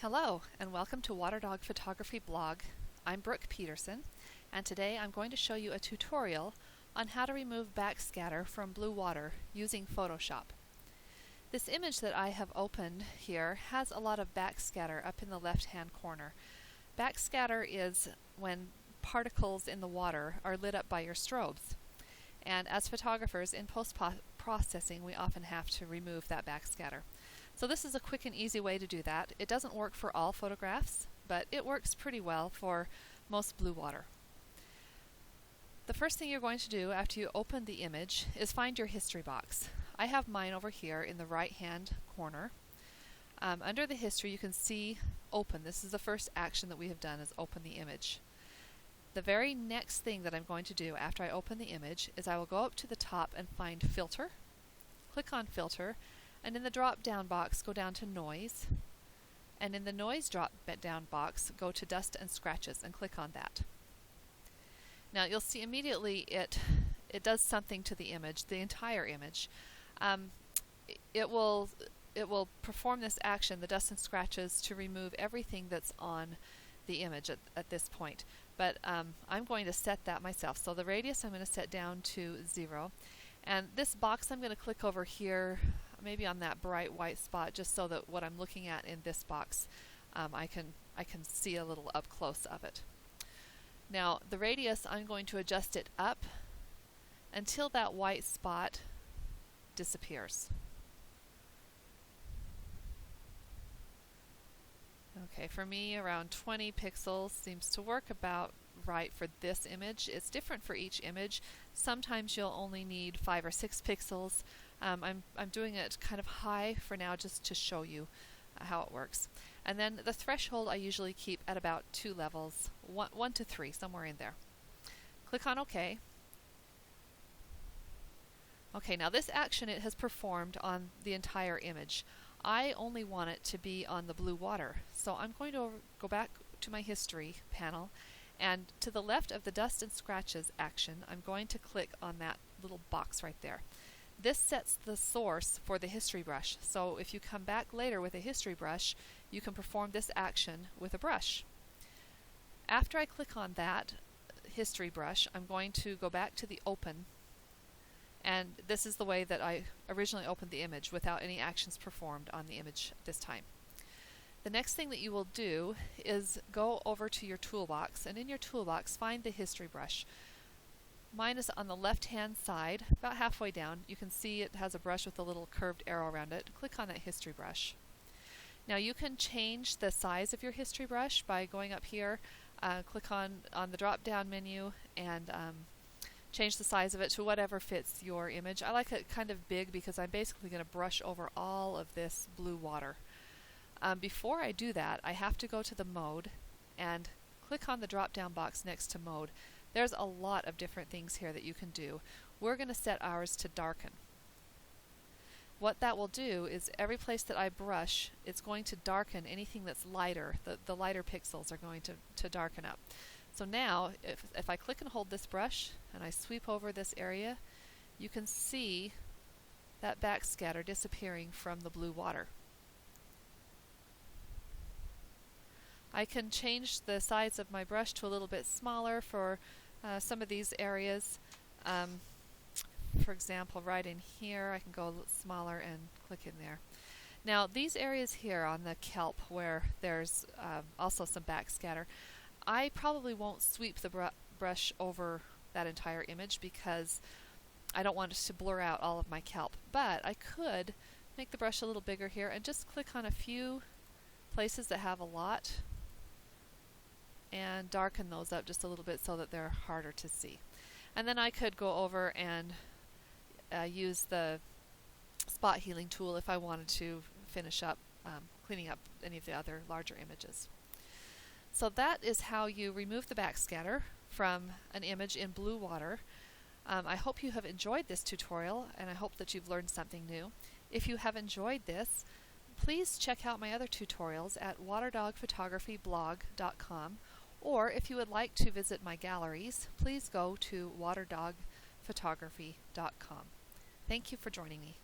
Hello, and welcome to Waterdog Photography Blog. I'm Brooke Peterson, and today I'm going to show you a tutorial on how to remove backscatter from blue water using Photoshop. This image that I have opened here has a lot of backscatter up in the left-hand corner. Backscatter is when particles in the water are lit up by your strobes. And as photographers in post-processing, we often have to remove that backscatter. So this is a quick and easy way to do that. It doesn't work for all photographs, but it works pretty well for most blue water. The first thing you're going to do after you open the image is find your history box. I have mine over here in the right-hand corner. Under the history you can see open. This is the first action that we have done, is open the image. The very next thing that I'm going to do after I open the image is I will go up to the top and find Filter, click on Filter, and in the drop-down box go down to Noise, and in the Noise drop-down box go to Dust and Scratches and click on that. Now you'll see immediately it does something to the image, the entire image. It will perform this action, the Dust and Scratches, to remove everything that's on the image at this point. But I'm going to set that myself. So the radius I'm going to set down to 0. And this box I'm going to click over here, maybe on that bright white spot, just so that what I'm looking at in this box I can see a little up close of it. Now the radius, I'm going to adjust it up until that white spot disappears. Okay, for me around 20 pixels seems to work about right for this image. It's different for each image. Sometimes you'll only need 5 or 6 pixels. I'm doing it kind of high for now just to show you how it works. And then the threshold I usually keep at about 2 levels, 1 to 3, somewhere in there. Click on OK. Okay, now this action it has performed on the entire image. I only want it to be on the blue water. So I'm going to go back to my history panel, and to the left of the Dust and Scratches action, I'm going to click on that little box right there. This sets the source for the history brush. So if you come back later with a history brush, you can perform this action with a brush. After I click on that history brush, I'm going to go back to the Open. And this is the way that I originally opened the image, without any actions performed on the image this time. The next thing that you will do is go over to your toolbox, and in your toolbox find the history brush. Mine is on the left-hand side, about halfway down. You can see it has a brush with a little curved arrow around it. Click on that history brush. Now you can change the size of your history brush by going up here, click on the drop-down menu, and change the size of it to whatever fits your image. I like it kind of big because I'm basically going to brush over all of this blue water. Before I do that, I have to go to the Mode and click on the drop-down box next to Mode. There's a lot of different things here that you can do. We're going to set ours to Darken. What that will do is every place that I brush, it's going to darken anything that's lighter. The lighter pixels are going to darken up. So now, if I click and hold this brush and I sweep over this area, you can see that backscatter disappearing from the blue water. I can change the size of my brush to a little bit smaller for some of these areas. For example, right in here, I can go a little smaller and click in there. Now, these areas here on the kelp where there's also some backscatter, I probably won't sweep the brush over that entire image because I don't want it to blur out all of my kelp. But I could make the brush a little bigger here and just click on a few places that have a lot and darken those up just a little bit so that they're harder to see. And then I could go over and use the spot healing tool if I wanted to finish up cleaning up any of the other larger images. So that is how you remove the backscatter from an image in blue water. I hope you have enjoyed this tutorial, and I hope that you've learned something new. If you have enjoyed this, please check out my other tutorials at waterdogphotographyblog.com, or if you would like to visit my galleries, please go to waterdogphotography.com. Thank you for joining me.